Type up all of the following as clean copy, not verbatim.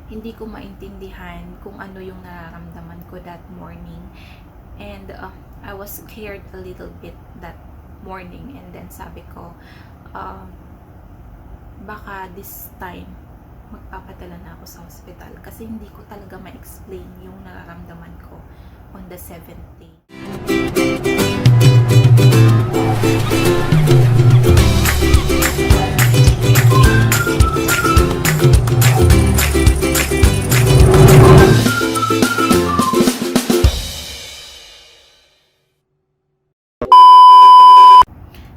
hindi ko maintindihan kung ano yung nararamdaman ko that morning. And I was scared a little bit that morning. And then sabi ko, baka this time magpapadala na ako sa hospital kasi hindi ko talaga ma-explain yung nararamdaman ko on the 7th day.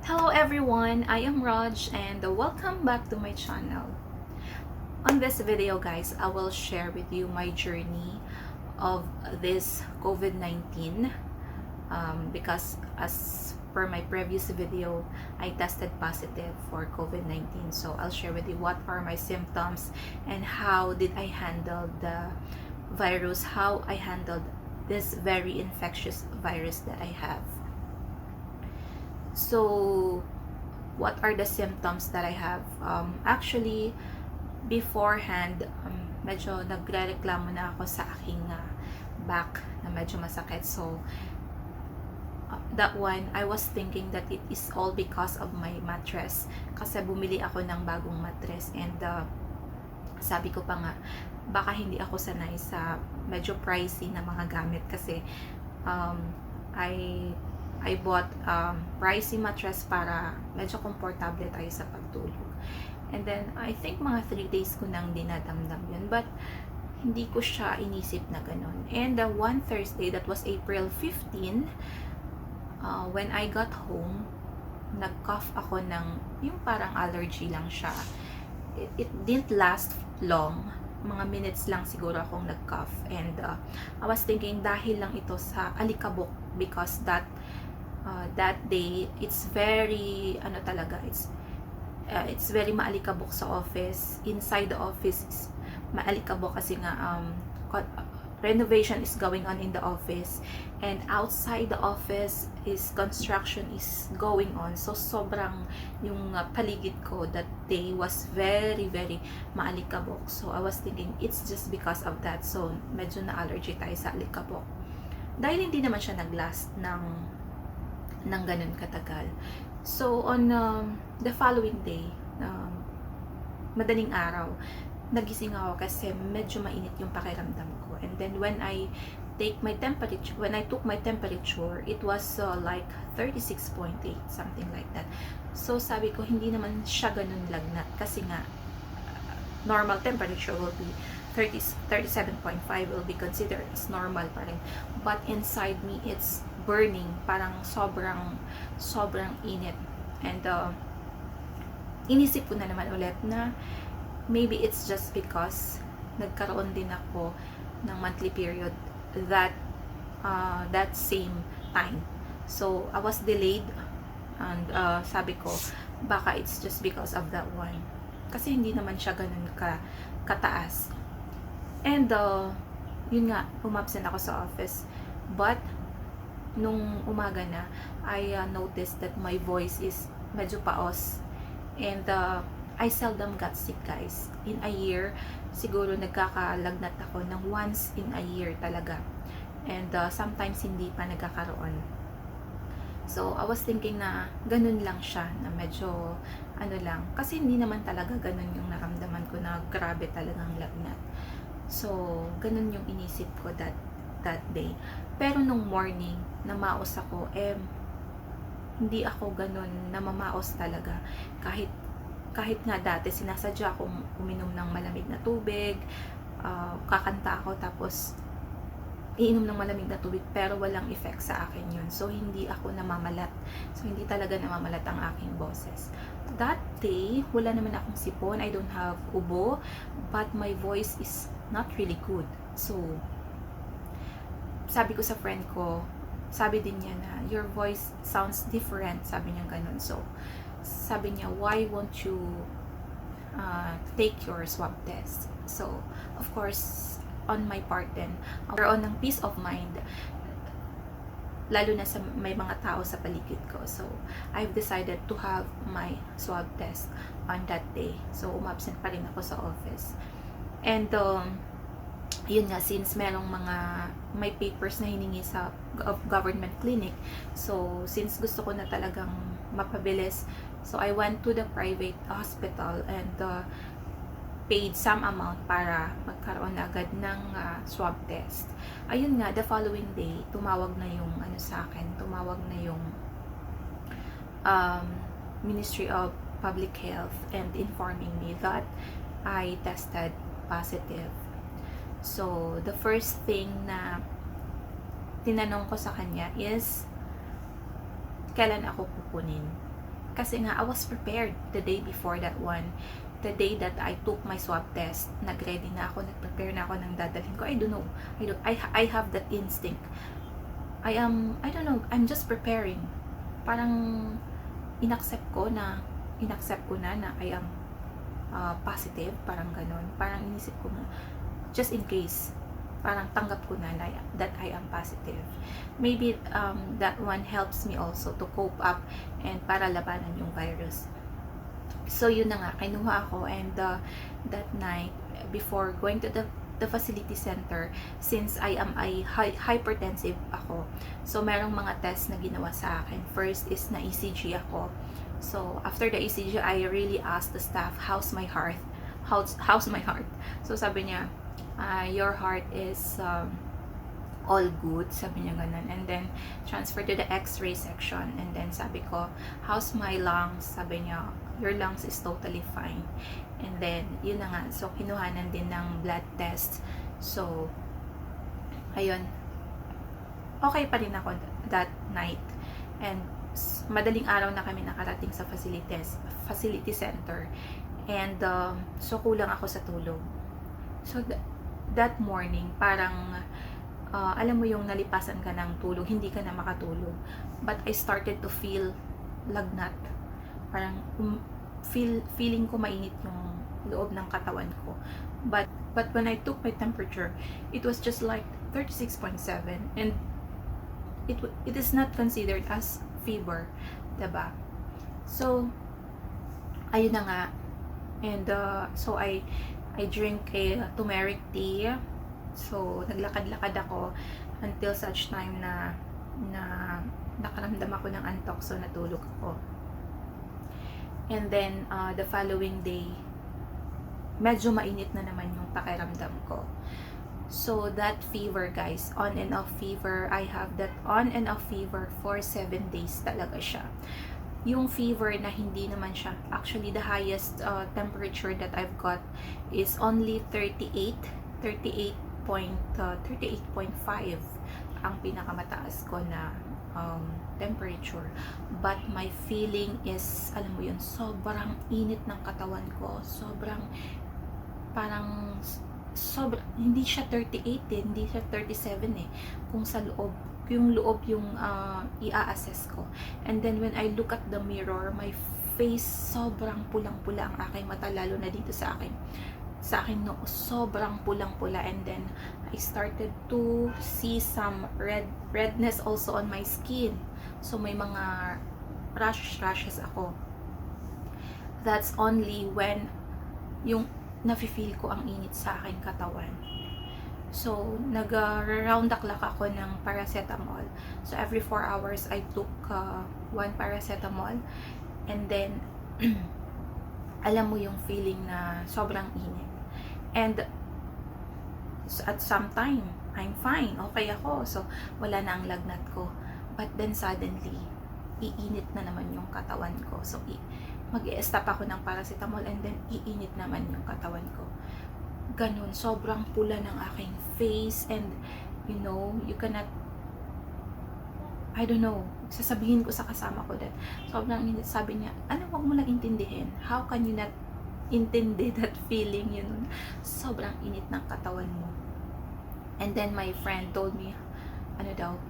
Hello everyone, I am Raj and welcome back to my channel. On this video guys, I will share with you my journey of this COVID-19 because as per my previous video, I tested positive for COVID-19. So I'll share with you what are my symptoms and how did I handle the virus, how I handled this very infectious virus that I have. So what are the symptoms that I have? Actually, beforehand, medyo nagrereklamo na ako sa aking back na medyo masakit. So, that one, I was thinking that it is all because of my mattress. Kasi bumili ako ng bagong mattress and sabi ko pa nga, baka hindi ako sanay sa medyo pricey na mga gamit kasi I bought pricey mattress para medyo komportable tayo sa pagtulog. And then, I think mga 3 days ko nang dinadamdam yun. But, hindi ko siya inisip na ganun. And one Thursday, that was April 15, when I got home, nag-cough ako ng, yung parang allergy lang siya. It didn't last long. Mga minutes lang siguro akong nag-cough. And I was thinking, dahil lang ito sa alikabok because that day, it's very, it's very maalikabok sa office. Inside the office is maalikabok kasi nga renovation is going on in the office, and outside the office is construction is going on. So sobrang yung paligid ko that day was very maalikabok. So I was thinking it's just because of that. So medyo na allergy tayo sa alikabok. Dahil hindi naman siya naglast ng ganun katagal. So, on the following day, madaling araw, nagising ako kasi medyo mainit yung pakiramdam ko. And then, when I took my temperature, it was like 36.8, something like that. So, sabi ko, hindi naman siya ganun lagnat kasi nga, normal temperature will be 37.5 will be considered as normal pa rin. But inside me, it's burning, parang sobrang init. And inisip ko na naman ulit na maybe it's just because nagkaroon din ako ng monthly period that same time. So I was delayed and sabi ko baka it's just because of that one. Kasi hindi naman siya ganun kataas. And yun nga, umabsent ako sa office. But nung umaga na, I noticed that my voice is medyo paos. And I seldom got sick, guys. In a year, siguro nagkakalagnat ako ng once in a year talaga. And sometimes hindi pa nagkakaroon. So, I was thinking na ganun lang siya, na medyo lang. Kasi hindi naman talaga ganun yung naramdaman ko na grabe talagang lagnat. So, ganun yung inisip ko that day. Pero nung morning, namaos ako, hindi ako ganun namamaos talaga. Kahit nga dati, sinasadya akong uminom ng malamig na tubig, kakanta ako, tapos iinom ng malamig na tubig, pero walang effect sa akin yun. So, hindi ako namamalat. So, hindi talaga namamalat ang aking boses. That day, wala naman akong sipon. I don't have ubo, but my voice is not really good. So, sabi ko sa friend ko, sabi din niya na, your voice sounds different, sabi niya ganun. So, sabi niya, why won't you take your swab test? So, of course, on my part then, on ng peace of mind, lalo na sa may mga tao sa paligid ko. So, I've decided to have my swab test on that day. So, umabsent pa rin ako sa office. And yun nga, since may papers na hiningi sa government clinic, so since gusto ko na talagang mapabilis, so I went to the private hospital and paid some amount para magkaroon na agad ng swab test. Ayun nga, the following day, tumawag na yung Ministry of Public Health and informing me that I tested positive. So, the first thing na tinanong ko sa kanya is, kailan ako kukunin? Kasi nga, I was prepared the day before that one. The day that I took my swab test, nag-ready na ako, nag-prepare na ako ng dadalhin ko. I don't know. I have that instinct. I don't know, I'm just preparing. Parang inaccept ko na I am positive, parang ganon. Parang inisip ko na, just in case, parang tanggap ko na that I am positive. Maybe that one helps me also to cope up and para labanan yung virus. So yun na nga, kinuha ako, and that night, before going to the facility center, since I am hypertensive ako, so merong mga test na ginawa sa akin. First is na ECG ako. So after the ECG, I really asked the staff, how's my heart? How's my heart? So sabi niya, your heart is all good, sabi niya ganun. And then transfer to the x-ray section, and then sabi ko, how's my lungs? Sabi niya, your lungs is totally fine. And then yun na nga, so kinuhanan din ng blood test. So ayun, okay pa rin ako that night, and madaling araw na kami nakarating sa facility center, and so kulang ako sa tulog. So that morning, parang alam mo yung nalipasan ka ng tulog, hindi ka na makatulog. But I started to feel lagnat. Parang feeling ko mainit yung loob ng katawan ko. But when I took my temperature, it was just like 36.7, and it is not considered as fever, diba? So ayun na nga, and so I drink a turmeric tea. So naglakad-lakad ako until such time na nakaramdam ako ng antok, so natulog ako. And then the following day, medyo mainit na naman yung pakiramdam ko. So that fever, guys, on and off fever, I have that on and off fever for 7 days talaga siya. Yung fever na hindi naman siya, actually the highest temperature that I've got is only 38.5 ang pinakamataas ko na temperature. But my feeling is, alam mo yun, sobrang init ng katawan ko, hindi siya 38 hindi siya 37 kung sa loob, yung i-assess ko. And then when I look at the mirror, my face sobrang pulang-pula ang aking mata, lalo na dito sa akin no, sobrang pulang-pula. And then I started to see some redness also on my skin. So may mga rashes ako. That's only when yung nafe-feel ko ang init sa aking katawan. So nag-round the clock ako ng paracetamol. So every 4 hours I took 1 paracetamol, and then alam mo yung feeling na sobrang init. And at some time, I'm fine, okay ako, so wala na ang lagnat ko. But then suddenly, iinit na naman yung katawan ko. So mag-i-stop ako ng paracetamol, and then iinit naman yung katawan ko. Ganun, sobrang pula ng aking face, and you know, you cannot, I don't know, sasabihin ko sa kasama ko that sobrang init. Sabi niya, wag mo lang intindihin. How can you not intindi that feeling, yun? Sobrang init ng katawan mo. And then my friend told me,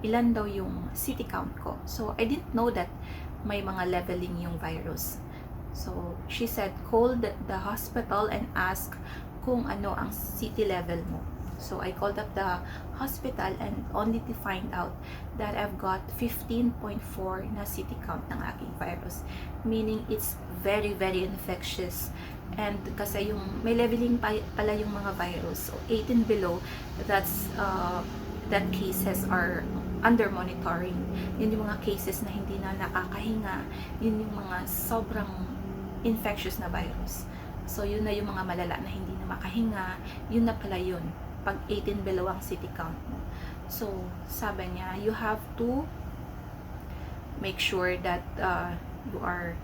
ilan daw yung CT count ko. So I didn't know that may mga leveling yung virus. So she said, call the hospital and ask kung ano ang CT level mo. So I called up the hospital and only to find out that I've got 15.4 na city count ng aking virus. Meaning it's very, very infectious. And kasi yung may leveling pala yung mga virus. So 18 below, that cases are under monitoring. Yun yung mga cases na hindi na nakakahinga. Yun yung mga sobrang infectious na virus. So yun na yung mga malala na hindi na makahinga. Yun na pala yun. Pag 18 below ang city count mo. So sabi niya, you have to make sure that you are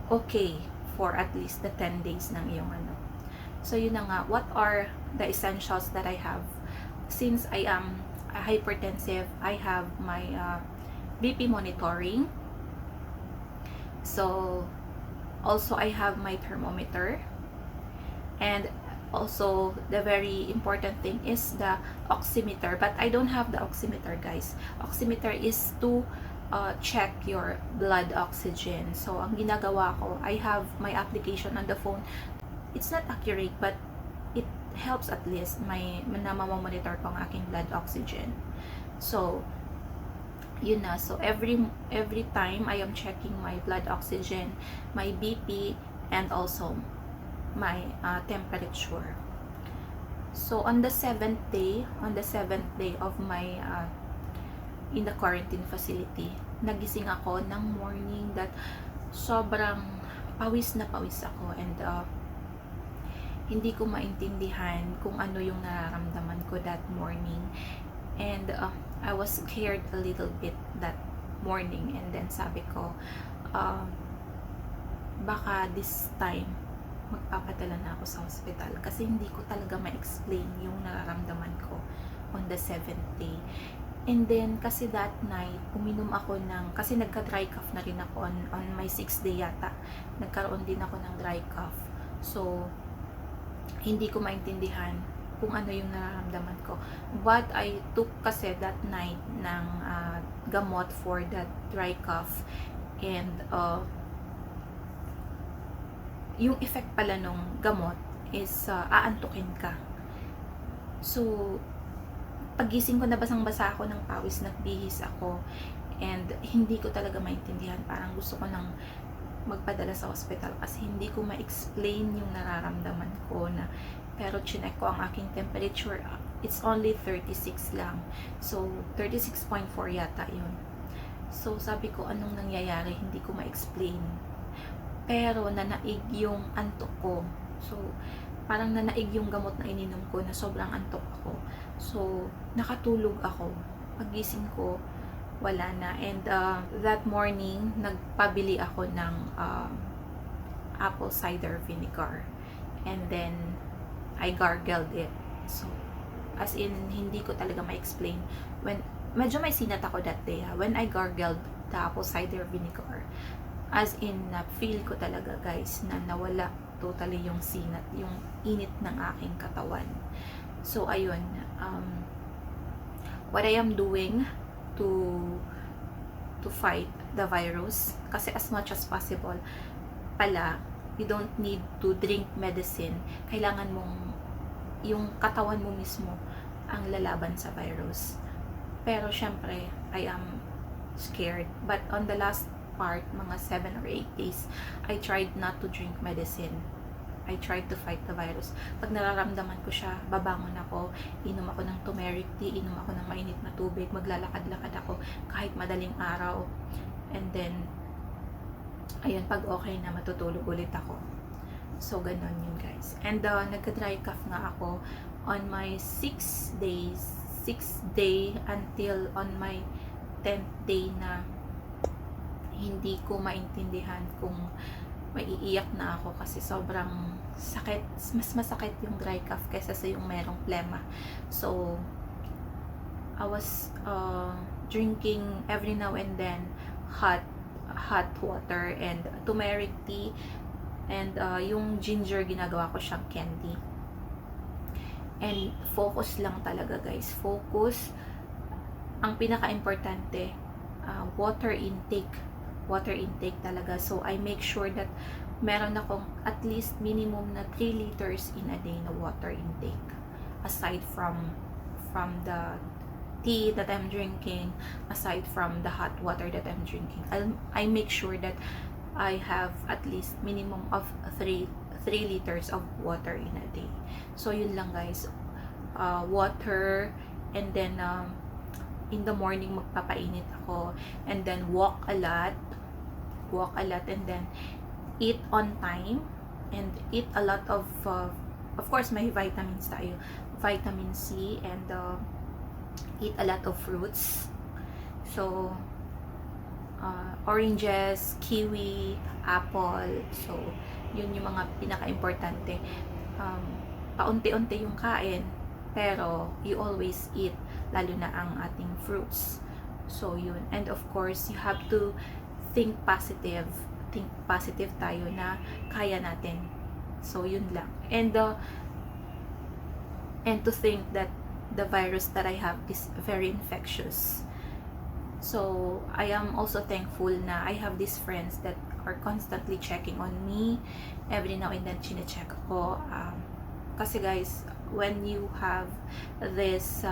okay for at least the 10 days ng iyong ano. So yun na nga, what are the essentials that I have? Since I am hypertensive, I have my BP monitoring. So also I have my thermometer, and also the very important thing is the oximeter, but I don't have the oximeter, guys. Oximeter is to check your blood oxygen. So ang ginagawa ko, I have my application on the phone. It's not accurate, but it helps at least na mamamonitor ko ang aking blood oxygen. So yun na. So every time I am checking my blood oxygen, my BP, and also my temperature. So on the 7th day of my in the quarantine facility, nagising ako ng morning that sobrang pawis na pawis ako, and hindi ko maintindihan kung ano yung nararamdaman ko that morning, and I was scared a little bit that morning, and then sabi ko baka this time magpapadala na ako sa hospital kasi hindi ko talaga ma-explain yung nararamdaman ko on the 7th day. And then kasi that night uminom ako kasi nagka-dry cough na rin ako on my 6th day yata, nagkaroon din ako ng dry cough. So hindi ko maintindihan kung ano yung nararamdaman ko, but I took kasi that night ng gamot for that dry cough, and yung effect pala nung gamot is aantukin ka. So pagising ko, nabasang-basa ako ng pawis, nagbihis ako, and hindi ko talaga maintindihan. Parang gusto ko nang magpadala sa hospital kasi hindi ko ma-explain yung nararamdaman ko na. Pero chinek ko ang aking temperature, it's only 36 lang. So 36.4 yata yun. So sabi ko, anong nangyayari, hindi ko ma-explain. Pero nanaig yung antok ko. So parang nanaig yung gamot na ininom ko na sobrang antok ako. So nakatulog ako. Pagising ko, wala na. And that morning, nagpabili ako ng apple cider vinegar. And then I gargled it. So as in, hindi ko talaga ma-explain. When medyo may sinat ako that day, when I gargled the apple cider vinegar, as in, feel ko talaga, guys, na nawala totally yung sinat, yung init ng aking katawan. So ayun, what I am doing to fight the virus, kasi as much as possible pala, you don't need to drink medicine. Kailangan mong yung katawan mo mismo ang lalaban sa virus. Pero syempre, I am scared. But on the last part, mga 7 or 8 days, I tried not to drink medicine. I tried to fight the virus. Pag nararamdaman ko siya, babangon ako, inom ako ng turmeric tea, inom ako ng mainit na tubig, maglalakad-lakad ako kahit madaling araw. And then, ayun, pag okay na, matutulog ulit ako. So, ganun yun, guys. And nagka-dry cough nga ako on my 6th day until on my 10th day na hindi ko maintindihan kung maiiyak na ako kasi sobrang sakit. Mas masakit yung dry cough kaysa sa yung merong plema. So, I was drinking every now and then hot water and turmeric tea, and yung ginger, ginagawa ko siyang candy. And focus lang talaga, guys. Focus. Ang pinaka-importante, water intake talaga. So I make sure that meron akong at least minimum na 3 liters in a day na water intake. As aside from the tea that I'm drinking, aside from the hot water that I'm drinking, I make sure that I have at least minimum of 3 liters of water in a day. So yun lang guys, water, and then in the morning magpapainit ako, and then walk a lot, and then eat on time, and eat a lot of course may vitamins tayo, vitamin C, and eat a lot of fruits. So oranges, kiwi, apple. So yun yung mga pinaka-importante. Paunti-unti yung kain, pero you always eat, lalo na ang ating fruits. So yun, and of course you have to think positive tayo na kaya natin. So yun lang, and to think that the virus that I have is very infectious. So I am also thankful na I have these friends that are constantly checking on me. Every now and then chine-check ako, kasi guys, when you have this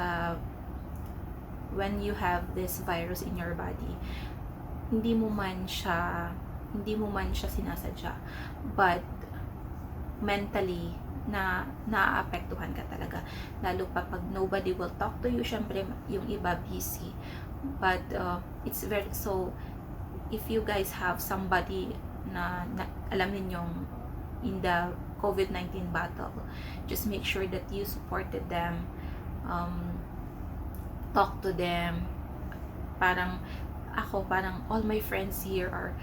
virus in your body, hindi mo man siya sinasadya, but mentally naaapektuhan ka talaga, lalo pa pag nobody will talk to you. Syempre yung iba busy, but it's very, so if you guys have somebody na alam ninyong in the COVID-19 battle, just make sure that you supported them, talk to them. Parang all my friends here are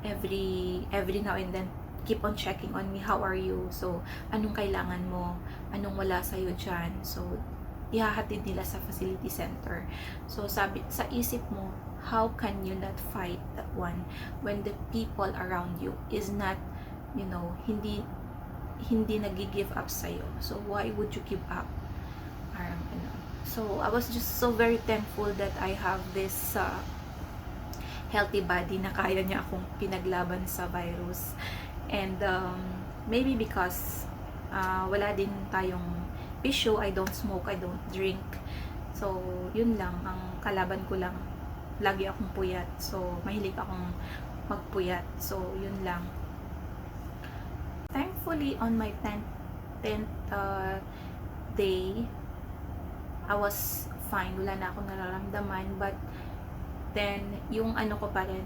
every now and then keep on checking on me, how are you, so anong kailangan mo, anong wala sa'yo dyan. So ihahatid nila sa facility center. So sabi sa isip mo, how can you not fight that one when the people around you is not, hindi nag-give up sa'yo. So why would you give up? Parang so I was just so very thankful that I have this healthy body na kaya niya akong pinaglaban sa virus. And maybe because wala din tayong issue, I don't smoke, I don't drink. So yun lang, ang kalaban ko lang, lagi akong puyat. So mahilig akong magpuyat. So yun lang. Thankfully on my 10th day, I was fine, wala na akong nararamdaman. But then yung ko pa rin,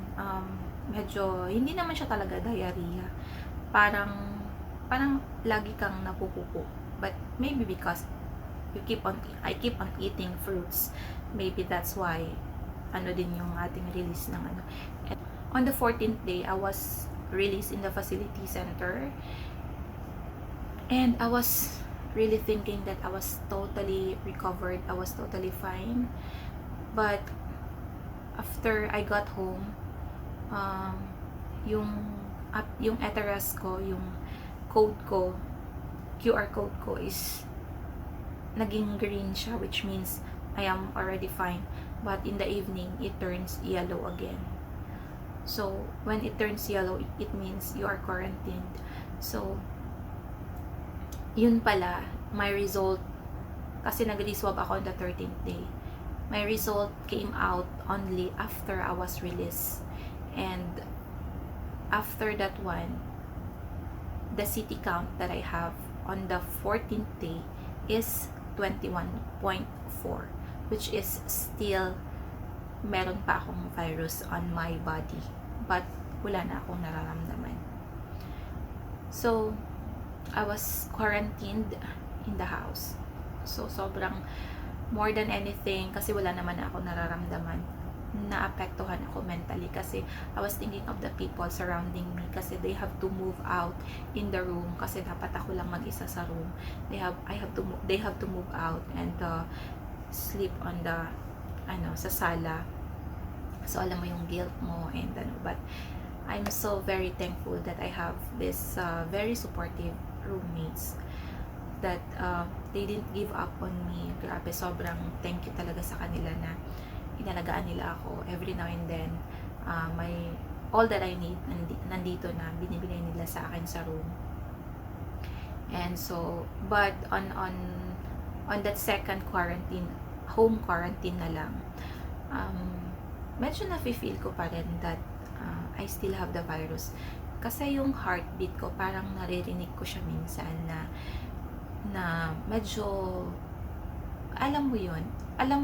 medyo hindi naman siya talaga diarrhea, parang lagi kang napupupo, but maybe because I keep on eating fruits, maybe that's why din yung ating release ng And on the 14th day, I was released in the facility center, and I was really thinking that I was totally recovered, I was totally fine. But after I got home, yung Eteras ko, yung code ko, QR code ko is naging green siya, which means I am already fine. But in the evening, it turns yellow again. So when it turns yellow, it means you are quarantined. So yun pala, my result, kasi nag-reswab ako on the 13th day. My result came out only after I was released. And after that one, the CT count that I have on the 14th day is 21.4, which is still meron pa akong virus on my body, but wala na akong nararamdaman. So I was quarantined in the house. So sobrang, more than anything, kasi wala naman ako nararamdaman, naapektuhan ako mentally, kasi I was thinking of the people surrounding me, kasi they have to move out in the room, kasi dapat ako lang mag-isa sa room. They have to move out and sleep on the sa sala. So alam mo yung guilt mo, and but I'm so very thankful that I have this very supportive roommates that they didn't give up on me. Grabe, sobrang thank you talaga sa kanila na inalagaan nila ako. Every now and then, all that I need nandito na, binibigay nila sa akin sa room. And so, but on on that second quarantine, home quarantine na lang, medyo nafe-feel ko pa rin that I still have the virus. Kasi yung heartbeat ko, parang naririnig ko siya minsan na medyo, alam mo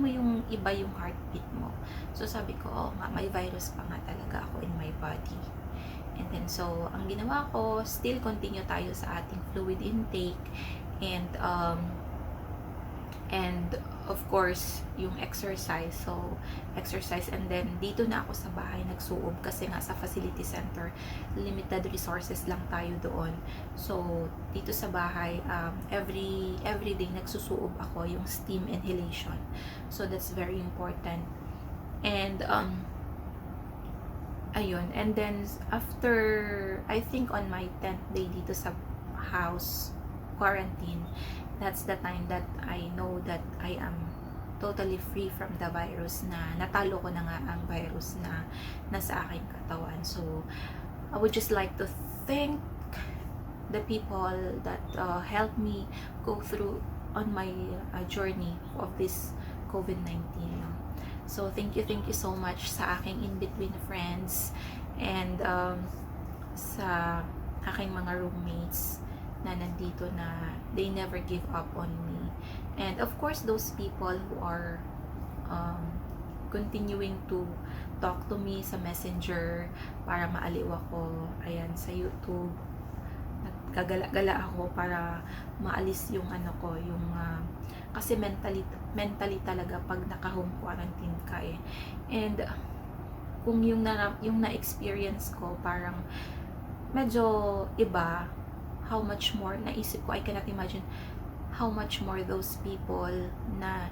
yung iba yung heartbeat mo. So sabi ko, oh nga, may virus pa nga talaga ako in my body. And then, so, ang ginawa ko, still continue tayo sa ating fluid intake, and of course, yung exercise. So, exercise, and then, dito na ako sa bahay nagsuob kasi nga sa facility center, limited resources lang tayo doon. So, dito sa bahay, every day nagsusuob ako yung steam inhalation. So, that's very important. And, ayun, and then after, I think on my 10th day dito sa house quarantine, that's the time that I know that I am totally free from the virus, na natalo ko na nga ang virus na nasa aking katawan. So I would just like to thank the people that helped me go through on my journey of this COVID-19. So, thank you so much sa aking in-between friends, and sa aking mga roommates na nandito, na they never give up on me. And of course, those people who are continuing to talk to me sa messenger para maaliw ako. Ayan, sa YouTube, nagkagala-gala ako para maalis yung ko, yung kasi mentally talaga pag naka-home quarantine ka eh. And kung yung na-experience ko, parang medyo iba, how much more, naisip ko, I cannot imagine how much more those people na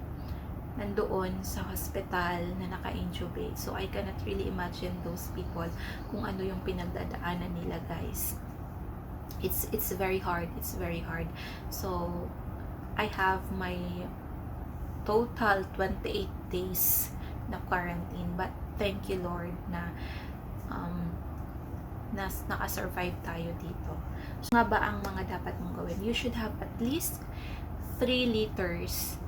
nandoon sa hospital na naka-intubate. So I cannot really imagine those people kung ano yung pinagdadaanan nila, guys. It's very hard. So I have my total 28 days na quarantine, but thank you Lord na naka-survive tayo dito. So, nga ba ang mga dapat mong gawin? You should have at least 3 liters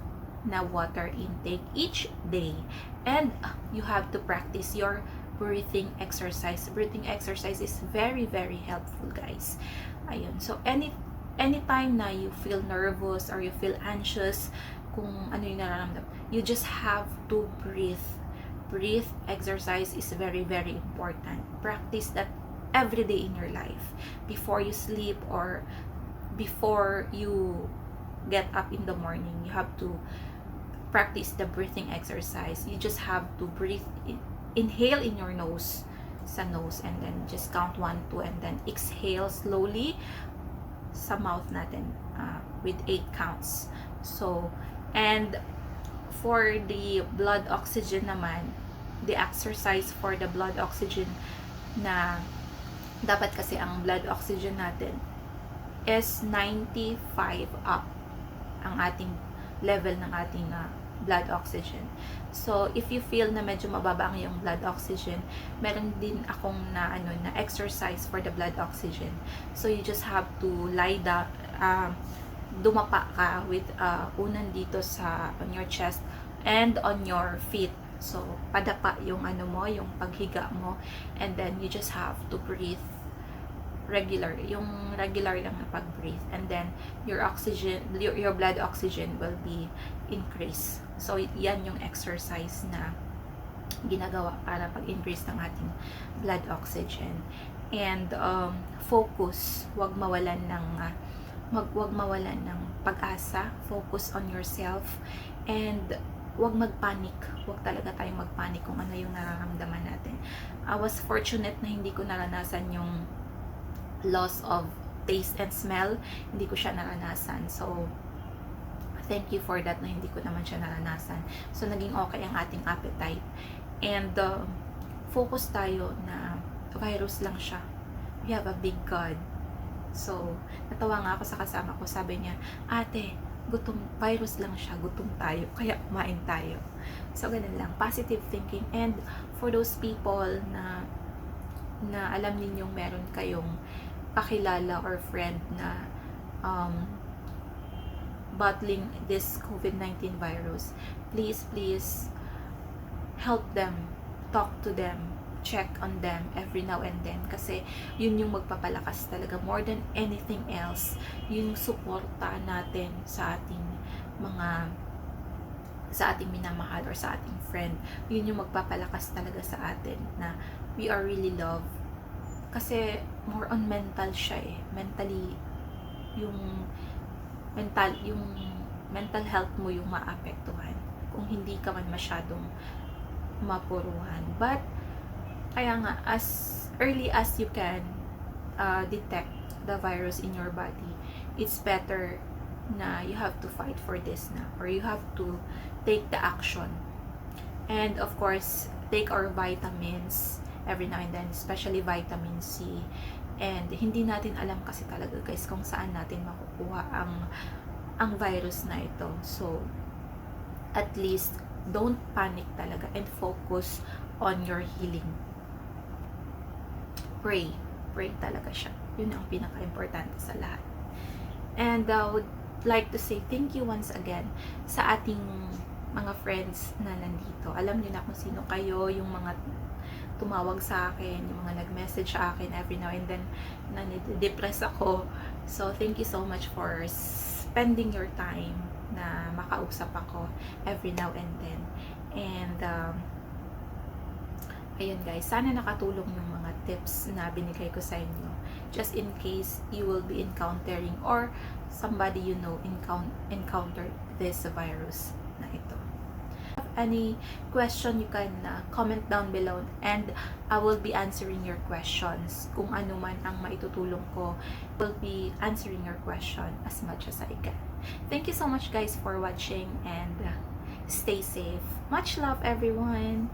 na water intake each day, and you have to practice your breathing exercise. Breathing exercise is very helpful, guys. Ayun. So anytime na you feel nervous or you feel anxious, kung ano yung nararamdaman, you just have to breathe. Exercise is very important. Practice that every day in your life, before you sleep or before you get up in the morning. You have to practice the breathing exercise. You just have to breathe, inhale in your nose, sa nose, and then just count 1, 2, and then exhale slowly sa mouth natin with 8 counts. So, and for the blood oxygen naman, the exercise for the blood oxygen, na dapat kasi ang blood oxygen natin is 95 up ang ating level ng ating blood oxygen. So, if you feel na medyo mababa ang iyong blood oxygen, meron din akong na exercise for the blood oxygen. So, you just have to lie down, dumapa ka with unan dito on your chest and on your feet. So, padapa yung yung paghiga mo, and then you just have to breathe yung regular lang na pag-breathe, and then your blood oxygen will be increased. So yan yung exercise na ginagawa para pag-increase ng ating blood oxygen. And focus, wag mawalan ng pag-asa. Focus on yourself, and wag magpanic. Wag talaga tayong magpanic kung ano yung nararamdaman natin. I was fortunate na hindi ko naranasan yung loss of taste and smell. Hindi ko siya naranasan. So, thank you for that na hindi ko naman siya naranasan. So, naging okay ang ating appetite. And, focus tayo na virus lang siya. We have a big God. So, natawa nga ako sa kasama ko. Sabi niya, ate, gutom, virus lang siya, gutom tayo, kaya kumain tayo. So, ganun lang. Positive thinking. And, for those people na alam ninyong meron kayong kakilala or friend na battling this COVID-19 virus, please help them, talk to them, check on them every now and then, kasi yun yung magpapalakas talaga more than anything else. Yung suporta natin sa ating minamahal or sa ating friend, yun yung magpapalakas talaga sa atin na we are really loved. Kasi more on mental siya eh. Mentally, yung mental health mo yung maapektuhan kung hindi ka man masyadong mapuruhan. But kaya nga, as early as you can detect the virus in your body, it's better na you have to fight for this na, or you have to take the action. And of course, take our vitamins every now and then, especially vitamin C. And hindi natin alam kasi talaga guys kung saan natin makukuha ang virus na ito. So at least don't panic talaga and focus on your healing. Pray talaga siya. Yun ang pinaka-importante sa lahat. And I would like to say thank you once again sa ating mga friends na nandito. Alam niyo na kung sino kayo, yung mga tumawag sa akin, yung mga nag-message sa akin every now and then, nanidepress ako. So thank you so much for spending your time na makausap ako every now and then. And ayun guys, sana nakatulong yung mga tips na binigay ko sa inyo, just in case you will be encountering or somebody you know encountered this virus na ito. If you have any question, you can comment down below and I will be answering your questions. Kung ano man ang maitutulong ko, I will be answering your question as much as I can. Thank you so much guys for watching, and stay safe. Much love everyone.